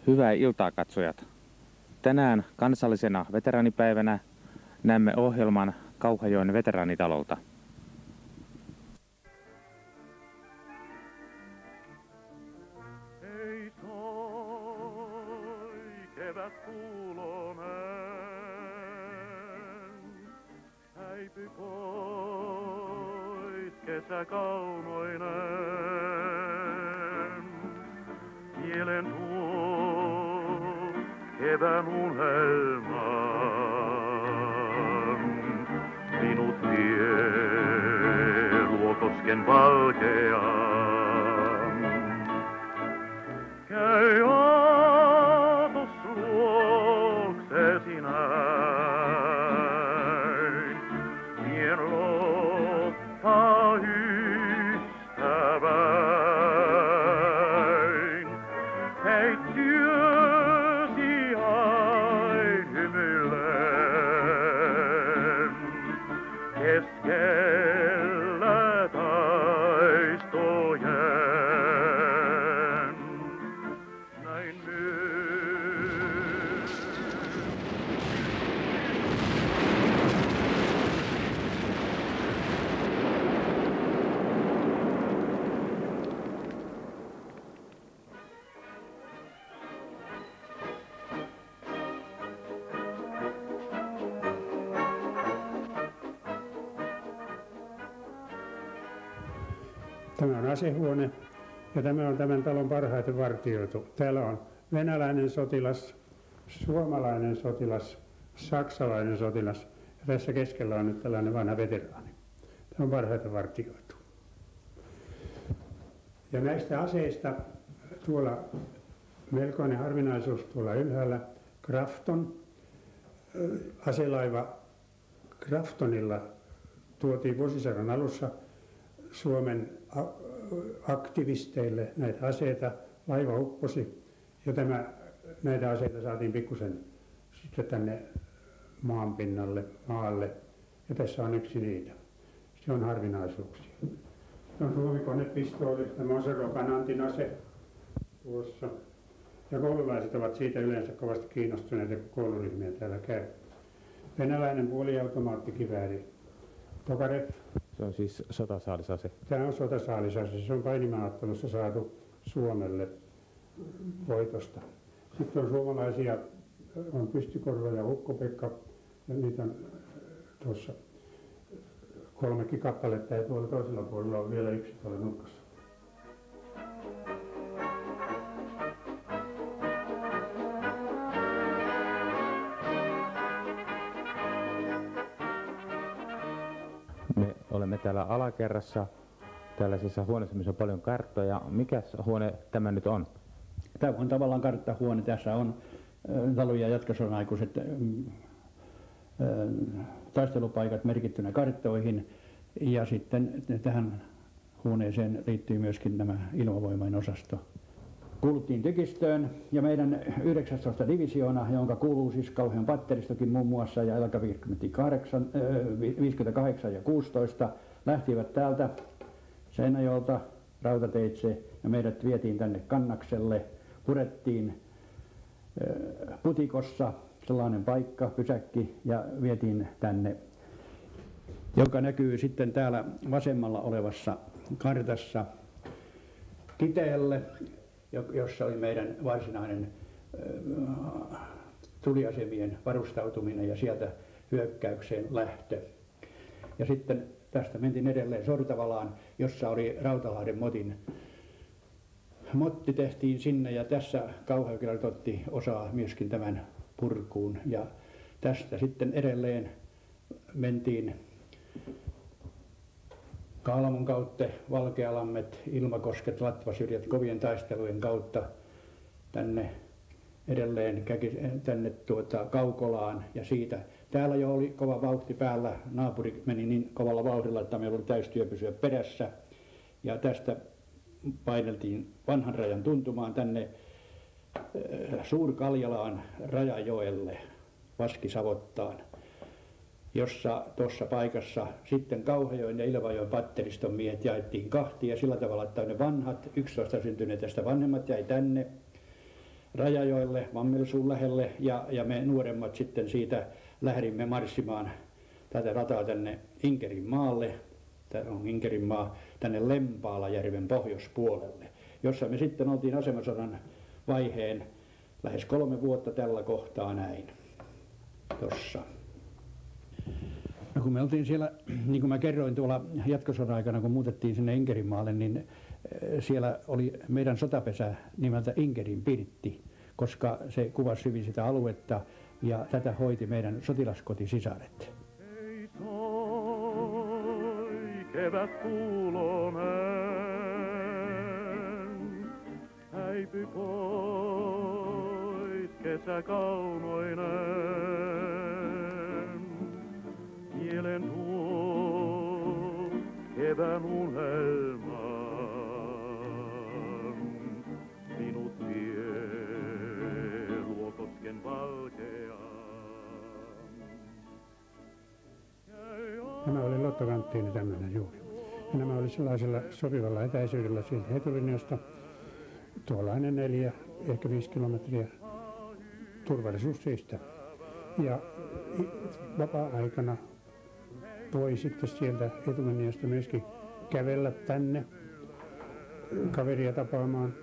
Hyvää iltaa katsojat. Tänään kansallisena veteraanipäivänä näemme ohjelman Kauhajoen veteraanitalolta. Ei soi kevät kuulonen, häipy pois kesä kaunoinen. Mielen tuo kevään unelman, minut vie Luokosken valkean. Käy aatos luoksesi näin, mien loppaa ystäväin. Hei työsi ain hymyillen, keskellä taistojen. Näin myös. Tämä on asehuone ja tämä on tämän talon parhaiten vartioitu. Täällä on venäläinen sotilas, suomalainen sotilas, saksalainen sotilas ja tässä keskellä on nyt tällainen vanha veteraani. Tämä on parhaiten vartioitu. Ja näistä aseista tuolla melkoinen harvinaisuus tuolla ylhäällä Grafton, aselaiva Graftonilla tuotiin vuosisadan alussa Suomen aktivisteille näitä aseita, laiva upposi ja näitä aseita saatiin pikkusen sitten tänne maanpinnalle, maalle ja tässä on yksi niitä. Se on harvinaisuuksia. Se on Suomi-konepistooli, tämä on se Rokanantin ase tuossa. Ja koululaiset ovat siitä yleensä kovasti kiinnostuneita, kun kouluryhmiä täällä käy. Venäläinen puoliautomaattikivääri Tokarev. Se on siis sotasaalisase. Tämä on sotasaalisase. Se on painimaanottelussa saatu Suomelle voitosta. Sitten on suomalaisia, on Pystykorva ja Ukko-Pekka, ja niitä on tuossa 3 kappaletta, ja tuolla toisella puolella on vielä yksi tuolla nurkassa. Me olemme täällä alakerrassa, tällaisessa huoneessa, missä on paljon karttoja. Mikäs huone tämä nyt on? Tämä on tavallaan karttahuone. Tässä on talon ja jatkosodan aikuiset taistelupaikat merkittynä karttoihin. Ja sitten tähän huoneeseen liittyy myöskin nämä ilmavoimain osasto. Kuuluttiin tykistöön ja meidän 19. divisioona, jonka kuuluu siis Kauhajoen patteristokin muun muassa ja jalka 58 ja 16, lähtivät täältä Seinäjoelta rautateitse ja meidät vietiin tänne Kannakselle. Purettiin Putikossa sellainen paikka, pysäkki ja vietiin tänne, joka näkyy sitten täällä vasemmalla olevassa kartassa Kiteelle, jossa oli meidän varsinainen tuliasemien varustautuminen ja sieltä hyökkäykseen lähtö. Ja sitten tästä mentiin edelleen Sortavalaan, jossa oli Rautalahden motti tehtiin sinne ja tässä Kauhajoki otti osaa myöskin tämän purkuun. Ja tästä sitten edelleen mentiin Kaalamon kautta, Valkealammet, Ilmakosket, Latvasyrjät kovien taistelujen kautta tänne edelleen tänne Kaukolaan ja siitä. Täällä jo oli kova vauhti päällä, naapuri meni niin kovalla vauhdilla, että meillä oli täystyö pysyä perässä. Ja tästä paineltiin vanhan rajan tuntumaan tänne Suur-Kaljalaan Rajajoelle, Vaskisavottaan, jossa tuossa paikassa sitten Kauhajoen ja Ilvajoen patteriston miehet jaettiin kahtia sillä tavalla, että ne vanhat 11 syntyneet tästä vanhemmat jäi tänne Rajajoelle, Vammelsuun lähelle ja me nuoremmat sitten siitä lähdimme marssimaan tätä rataa tänne Inkerinmaalle. Tämä on Inkerinmaa tänne Lempaalajärven pohjoispuolelle, jossa me sitten oltiin asemasodan vaiheen lähes 3 vuotta tällä kohtaa näin. Tossa. No kun me oltiin siellä, niin kuin mä kerroin tuolla jatkosodan aikana, kun muutettiin sinne Inkerinmaalle, niin siellä oli meidän sotapesä nimeltä Inkerin pirtti, koska se kuvasi hyvin sitä aluetta ja tätä hoiti meidän sotilaskotisisaret. Ei soi kevät kuulonen, häipy pois kesä kaunoinen. Mielen tuo kevään unelman, minut vie Luokosken valkeaan. Nämä oli lottokanttiini tämmöinen juuri. Ja nämä oli sellaisella sopivalla etäisyydellä siitä etulinjasta. Tuollainen 4, ehkä 5 kilometriä turvallisuussyistä. Ja vapaa-aikana voi sitten sieltä etulinjasta myöskin kävellä tänne kaveria tapaamaan,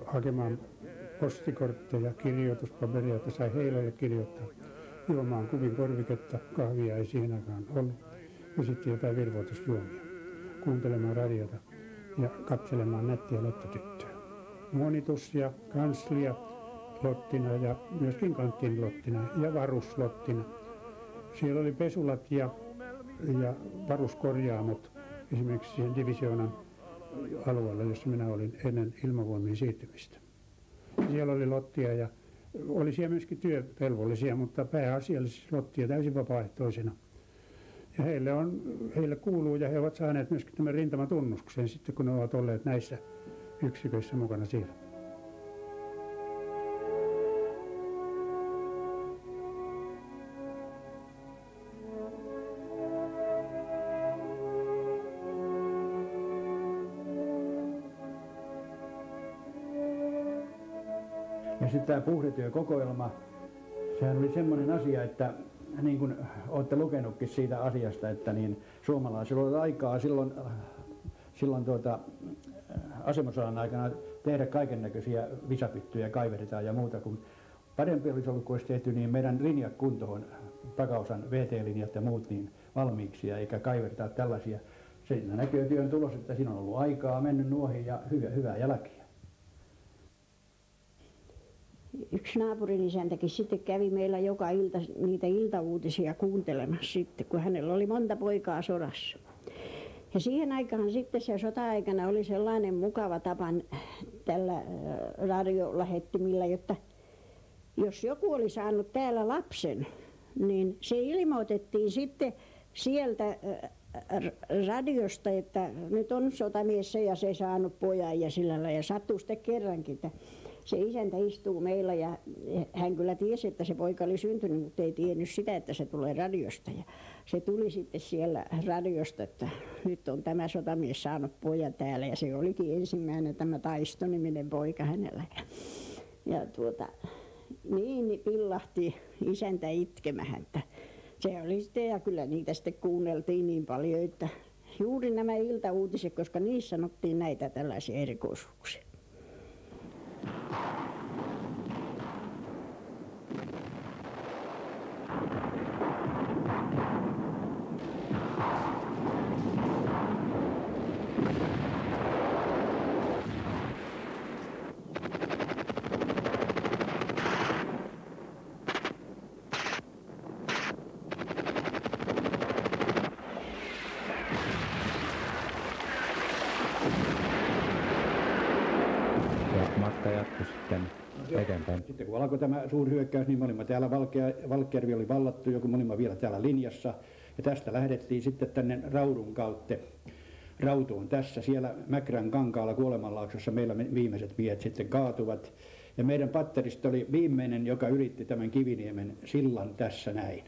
hakemaan postikortteja, kirjoituspaperia, että sai heilolle kirjoittaa. Juomaan kuvin korviketta, kahvia ei siihen aikaan ollut. Ja sitten jotain virvoitusjuomia. Kuuntelemaan radiota ja katselemaan nättiä lottotyttöä. Monitus ja kanslia lottina ja myöskin kanttiinilottina ja varuslottina. Siellä oli pesulat ja varuskorjaamot esimerkiksi siihen divisioonan alueella, jossa minä olin ennen ilmavoimien siirtymistä. Siellä oli lottia ja oli siellä myöskin työvelvollisia, mutta pääasiallisesti lottia täysin vapaaehtoisena. Ja heille kuuluu ja he ovat saaneet myöskin tämän rintamatunnuksen sitten, kun ne ovat olleet näissä yksiköissä mukana siellä. Ja sitten tämä puhdetyökokoelma, sehän oli semmoinen asia, että niin kuin olette lukenutkin siitä asiasta, että niin suomalaisilla oli aikaa silloin asemasodan aikana tehdä kaikennäköisiä visapyttyjä, kaivetetaan ja muuta, kun parempi olisi ollut, kun olisi tehty niin meidän linjat kuntoon, takausan VT-linjat ja muut niin valmiiksi, eikä kaiveteta tällaisia. Siinä näkyy työn tulos, että siinä on ollut aikaa mennyt nuohin ja hyvää jälkeä. Yksi naapurin isäntäkin sitten kävi meillä joka ilta niitä iltauutisia kuuntelemassa sitten, kun hänellä oli monta poikaa sodassa. Ja siihen aikaan sitten se sota-aikana oli sellainen mukava tapa tällä radiolähettimillä, jotta jos joku oli saanut täällä lapsen, niin se ilmoitettiin sitten sieltä radiosta, että nyt on sotamies ja se saanut pojan ja sillä lailla. Ja sattui sitten kerrankin, että se isäntä istuu meillä ja hän kyllä tiesi, että se poika oli syntynyt, mutta ei tiennyt sitä, että se tulee radiosta. Ja se tuli sitten siellä radiosta, että nyt on tämä sotamies saanut pojan täällä ja se olikin ensimmäinen tämä Taisto-niminen poika hänellä. Ja niin pillahti isäntä itkemään, että se oli sitten ja kyllä niitä sitten kuunneltiin niin paljon, että juuri nämä iltauutiset, koska niissä sanottiin näitä tällaisia erikoisuuksia. Matka jatkui sitten eteenpäin. Sitten kun alkoi tämä suurhyökkäys, niin me olimme täällä, Valkjärvi oli vallattu, joku me olimme vielä täällä linjassa. Ja tästä lähdettiin sitten tänne Raudun kautta. Rautu on tässä, siellä Mäkrän kankaalla Kuolemanlaaksossa meillä viimeiset miehet sitten kaatuvat. Ja meidän patterista oli viimeinen, joka ylitti tämän Kiviniemen sillan tässä näin.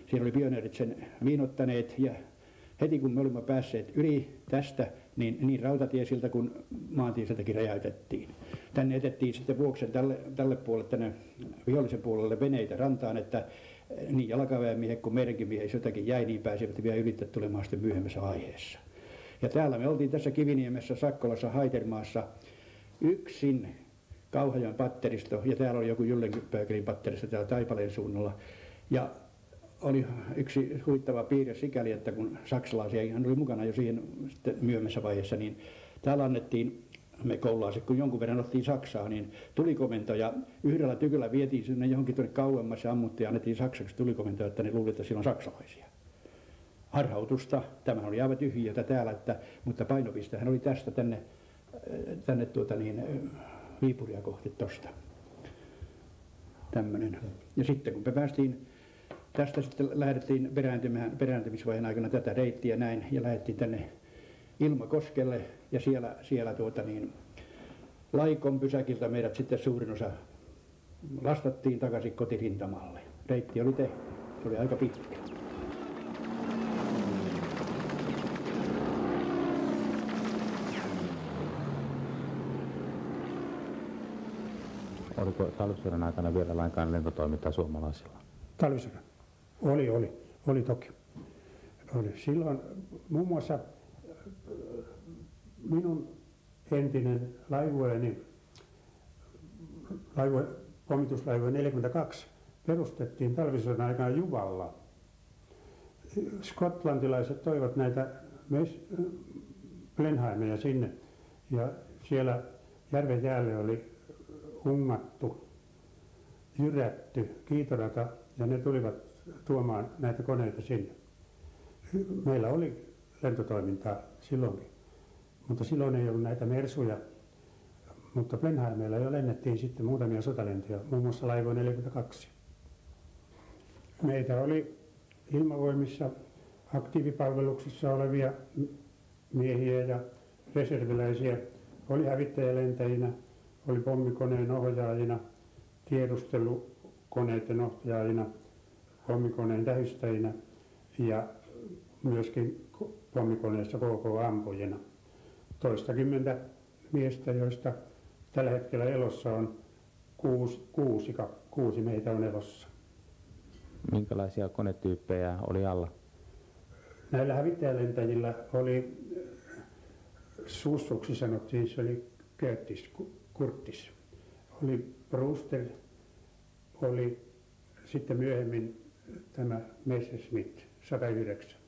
Siinä oli pioneerit sen viinottaneet ja heti kun me olimme päässeet yli tästä niin rautatiesiltä kuin maantiesiltäkin räjäytettiin. Tänne etettiin sitten Vuoksen tälle puolelle, tänne vihollisen puolelle veneitä rantaan, että niin jalkaväemiehet kuin meidänkin miehet jotakin jäi, niin pääsivät vielä ylitse tulemaan sitten myöhemmässä vaiheessa. Ja täällä me oltiin tässä Kiviniemessä, Sakkolassa, Haitermaassa yksin Kauhajoen patteristo, ja täällä oli joku Jyllenpöökelin patteristo täällä Taipaleen suunnalla. Ja oli yksi huittava piirre sikäli, että kun saksalaisia, hän oli mukana jo siihen myöhemmässä vaiheessa, niin täällä annettiin, me koululaiset kun jonkun verran ottiin Saksaa, niin tulikomento, ja yhdellä tykyllä vietiin sinne johonkin tuonne kauemmas ja ammuttiin ja annettiin saksaksi tulikomento, että ne luulivat, että siellä on saksalaisia. Harhautusta, tämä oli aivan tyhjiötä täällä, mutta painopistehän oli tästä tänne Viipuria kohti tosta. Tämmöinen. Ja sitten kun me päästiin tästä, sitten lähdettiin perääntymisvaiheen aikana tätä reittiä näin ja lähdettiin tänne Ilmakoskelle ja siellä Laikon pysäkiltä meidät sitten suurin osa lastattiin takaisin kotirintamalle. Reitti oli tehty. Se oli aika pitkä. Oliko talvisodan aikana vielä lainkaan lentotoimintaa suomalaisilla? Talvisodan? Oli toki. Oli. Silloin muun muassa minun entinen laivueeni, pommituslaivue 42, perustettiin talvisodan aikana Juvalla. Skotlantilaiset toivat näitä Blenheimeja sinne, ja siellä järven jäälle oli ungattu, jyrätty kiitorata, ja ne tulivat tuomaan näitä koneita sinne. Meillä oli lentotoimintaa silloinkin, mutta silloin ei ollut näitä Mersuja, mutta Blenheimeillä jo lennettiin sitten muutamia sotalentoja, muun muassa Laivue 42. Meitä oli ilmavoimissa aktiivipalveluksessa olevia miehiä ja reserviläisiä, oli hävittäjälentäjinä, oli pommikoneen ohjaajina, tiedustelukoneiden ohjaajina, pommikoneen tähystäjinä ja myöskin pommikoneessa KK-ampujina. Toistakymmentä miestä, joista tällä hetkellä elossa on kuusi meitä on elossa. Minkälaisia konetyyppejä oli alla? Näillä hävittäjälentäjillä oli sussuksi sanottiin, se oli Kurtis. Oli Brewster, oli sitten myöhemmin tämä Messerschmitt 109.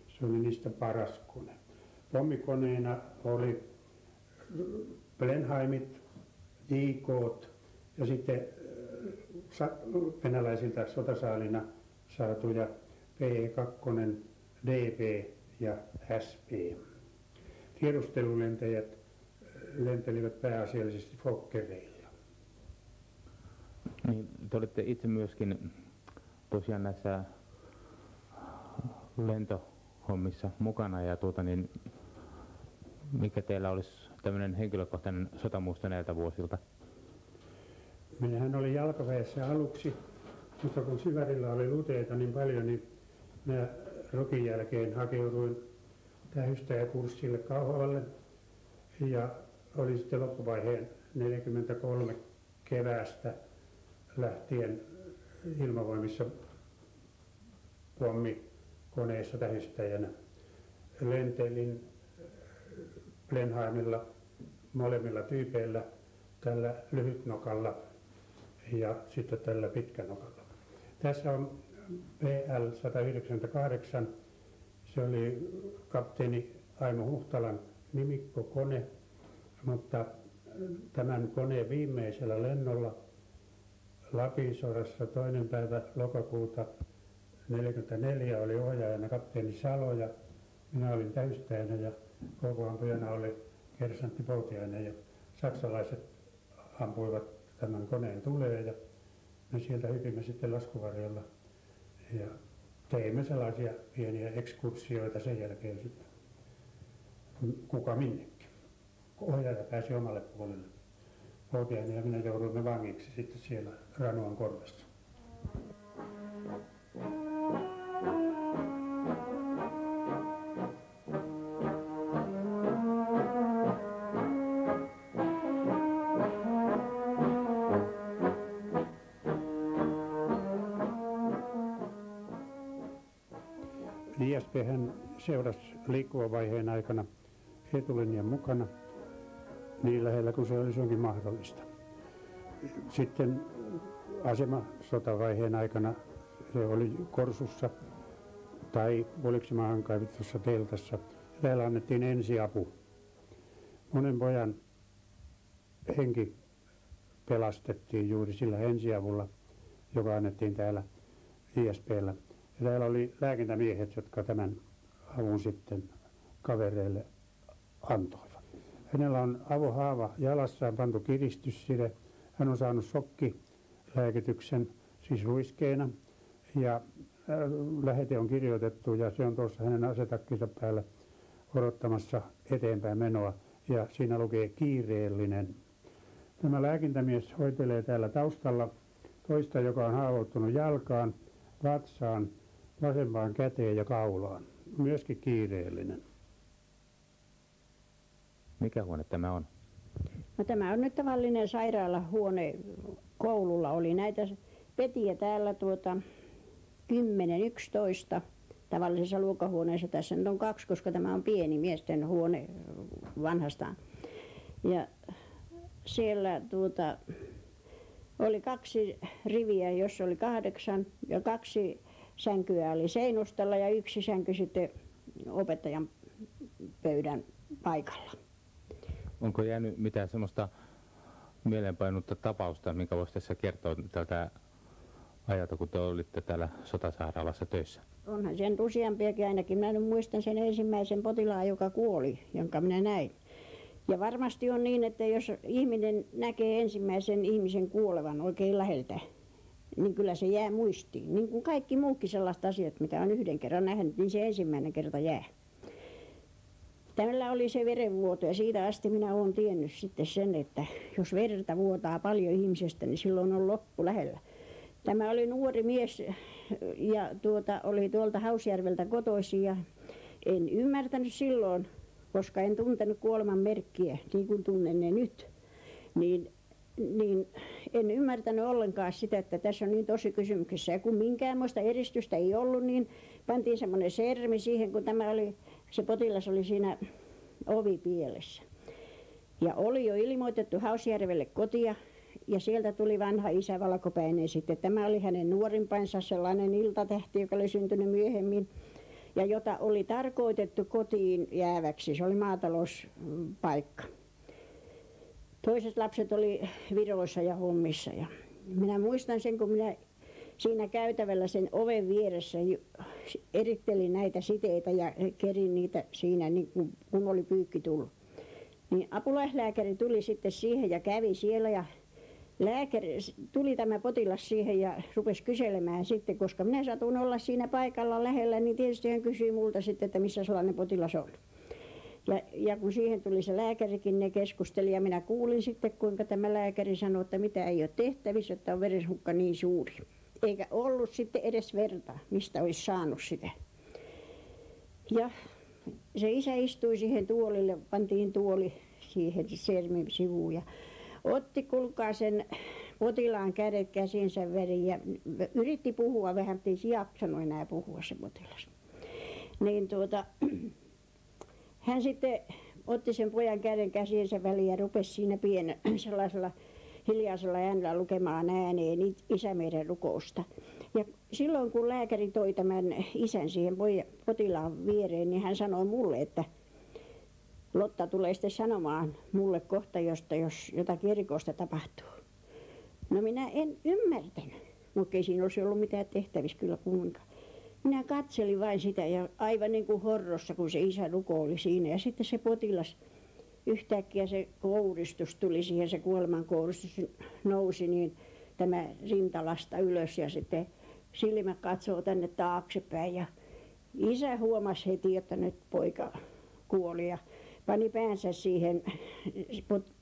Se oli niistä paras kone. Pommikoneena oli Blenheimit, JK:t ja sitten venäläisiltä sotasaalina saatuja PE2, DP ja SP. Tiedustelulentäjät lentelivät pääasiallisesti Fokkereilla. Niin, te olitte itse myöskin tosiaan näissä lentohommissa mukana, ja mikä teillä olisi tämmöinen henkilökohtainen sotamuisto näiltä vuosilta? Minähän olin jalkaväessä aluksi, mutta kun Syvärillä oli luteita niin paljon, niin minä rokin jälkeen hakeuduin tähystäjäkurssille Kauhavalle ja oli sitten loppuvaiheen 43 keväästä lähtien ilmavoimissa pommikoneessa tähystäjänä. Lentelin Blenheimilla molemmilla tyypeillä, tällä lyhytnokalla ja sitten tällä pitkänokalla. Tässä on PL-198, se oli kapteeni Aimo Huhtalan nimikkokone, mutta tämän koneen viimeisellä lennolla Lapinsodassa 2. päivä lokakuuta 1944 oli ohjaajana kapteeni Salo ja minä olin täystäjänä ja KK-ampujana oli kersantti Poutiainen ja saksalaiset ampuivat tämän koneen tuleen ja me sieltä hypimme sitten laskuvarjolla ja teimme sellaisia pieniä ekskursioita sen jälkeen sitten kuka minnekin. Ohjaaja pääsi omalle puolelle. Poutiainen ja minä jouduimme vangiksi sitten siellä Ranuan korvessa. sitten hän seurasi liikkuvan vaiheen aikana etulinjan mukana niin lähellä kuin se oli suinkin mahdollista. Sitten asemasotavaiheen aikana se oli Korsussa tai Puoliksimaahan kaivitussa teltassa. Täällä annettiin ensiapu. Monen pojan henki pelastettiin juuri sillä ensiavulla, joka annettiin täällä ISP:llä. Ja täällä oli lääkintämiehet, jotka tämän avun sitten kavereille antoivat. Hänellä on avohaava jalassaan pantu kiristysside. Hän on saanut shokkilääkityksen, siis ruiskeena. Ja lähete on kirjoitettu ja se on tuossa hänen asetakkinsa päällä odottamassa eteenpäin menoa. Ja siinä lukee kiireellinen. Tämä lääkintämies hoitelee täällä taustalla toista, joka on haavoittunut jalkaan, vatsaan, vasempaan käteen ja kaulaan. Myöskin kiireellinen. Mikä huone tämä on? No, tämä on nyt tavallinen sairaalahuone. Koululla oli näitä petiä täällä 10-11 tavallisessa luokkahuoneessa. Tässä nyt on 2, koska tämä on pieni miesten huone vanhastaan. Ja siellä oli 2 riviä, jossa oli 8 ja 2 sänkyä oli seinustalla ja 1 sänky sitten opettajan pöydän paikalla. Onko jäänyt mitään semmoista mieleenpainutta tapausta, minkä voisi tässä kertoa tältä ajalta, kun te olitte täällä sotasairaalassa töissä? Onhan sen useampiakin ainakin. Minä nyt muistan sen ensimmäisen potilaan, joka kuoli, jonka minä näin. Ja varmasti on niin, että jos ihminen näkee ensimmäisen ihmisen kuolevan oikein läheltä, niin kyllä se jää muistiin. Niin kuin kaikki muukin sellaiset asiat, mitä on yhden kerran nähnyt, niin se ensimmäinen kerta jää. Tällä oli se verenvuoto ja siitä asti minä olen tiennyt sitten sen, että jos verta vuotaa paljon ihmisestä, niin silloin on loppu lähellä. Tämä oli nuori mies ja oli tuolta Hausjärveltä kotoisin ja en ymmärtänyt silloin, koska en tuntenut kuoleman merkkiä niin kuin tunnen ne nyt, niin en ymmärtänyt ollenkaan sitä, että tässä on niin tosi kysymyksessä. Ja kun minkäänmoista eristystä ei ollut, niin pantiin semmoinen sermi siihen, kun se potilas oli siinä ovipielessä. Ja oli jo ilmoitettu Hausjärvelle kotia ja sieltä tuli vanha isä valkopäinen sitten. Tämä oli hänen nuorimpansa sellainen iltatähti, joka oli syntynyt myöhemmin ja jota oli tarkoitettu kotiin jääväksi. Se oli maatalouspaikka. Toiset lapset oli viroissa ja hommissa ja minä muistan sen, kun minä siinä käytävällä sen oven vieressä erittelin näitä siteitä ja kerin niitä siinä, niin kun oli pyykki tullut. Niin apulaislääkäri tuli sitten siihen ja kävi siellä ja tuli tämä potilas siihen ja rupesi kyselemään sitten, koska minä satun olla siinä paikalla lähellä, niin tietysti hän kysyi multa sitten, että missä sellainen potilas on. Ja kun siihen tuli se lääkärikin, ne keskusteli ja minä kuulin sitten, kuinka tämä lääkäri sanoi, että mitä ei ole tehtävissä, että on verenhukka niin suuri. Eikä ollut sitten edes verta, mistä olisi saanut sitä. Ja se isä istui siihen tuolille, pantiin tuoli siihen sermin sivuun ja otti kuulkaa sen potilaan kädet käsinsä väliin ja yritti puhua vähän, mutta ei jaksanut enää puhua se potilas. Niin hän sitten otti sen pojan käden käsiensä väliin ja rupesi siinä sellaisella hiljaisella äänellä lukemaan ääneen Isä meidän rukousta. Ja silloin kun lääkäri toi tämän isän siihen potilaan viereen, niin hän sanoi mulle, että Lotta tulee sitten sanomaan mulle kohta, jos jotakin erikoista tapahtuu. No minä en ymmärtänyt, mutta ei siinä olisi ollut mitään tehtävissä kyllä kumminkaan. Minä katselin vain sitä ja aivan niin kuin horrossa, kun se isä rukoili siinä. Ja sitten se potilas, yhtäkkiä se kouristus tuli siihen, se kuoleman kouristus nousi niin tämä rintalasta ylös ja sitten silmä katsoo tänne taaksepäin. Ja isä huomasi heti, että nyt poika kuoli ja pani päänsä siihen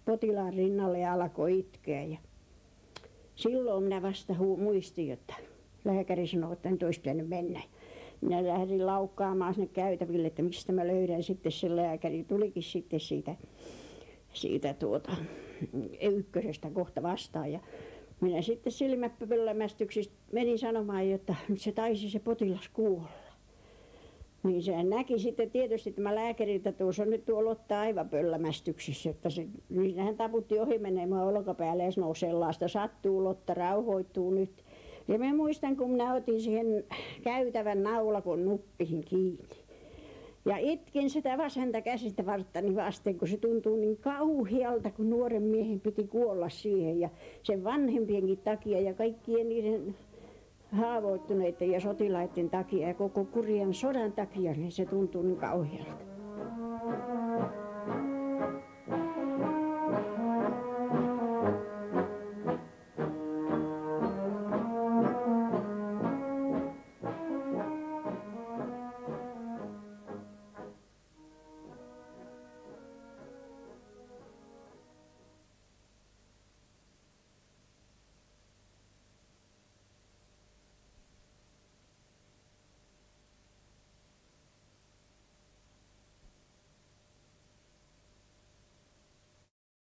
potilaan rinnalle ja alkoi itkeä. Ja silloin minä vasta muistin, että lääkäri sanoi, että nyt olisi pitänyt mennä. Minä lähdin laukkaamaan sinne käytäville, että mistä mä löydän sitten sen lääkäri. Tulikin sitten siitä ykkösestä kohta vastaan. Ja minä sitten silmäpöllämästyksistä menin sanomaan, että nyt se taisi se potilas kuolla. Niin se näki sitten tietysti tämä lääkäriltä, tuossa on nyt tuolla ottaa aivapöllämästyksissä, että se, niin hän taputti ohi menemään olkapäälle ja sanoi sellaista, sattuu Lotta, rauhoittuu nyt. Ja mä muistan, kun minä otin siihen käytävän naulakon nuppiin kiinni. Ja itkin sitä vasenta käsistä varttani vasten, kun se tuntuu niin kauhealta, kun nuoren miehen piti kuolla siihen. Ja sen vanhempienkin takia ja kaikkien niiden haavoittuneiden ja sotilaiden takia ja koko kurjan sodan takia, niin se tuntuu niin kauhealta.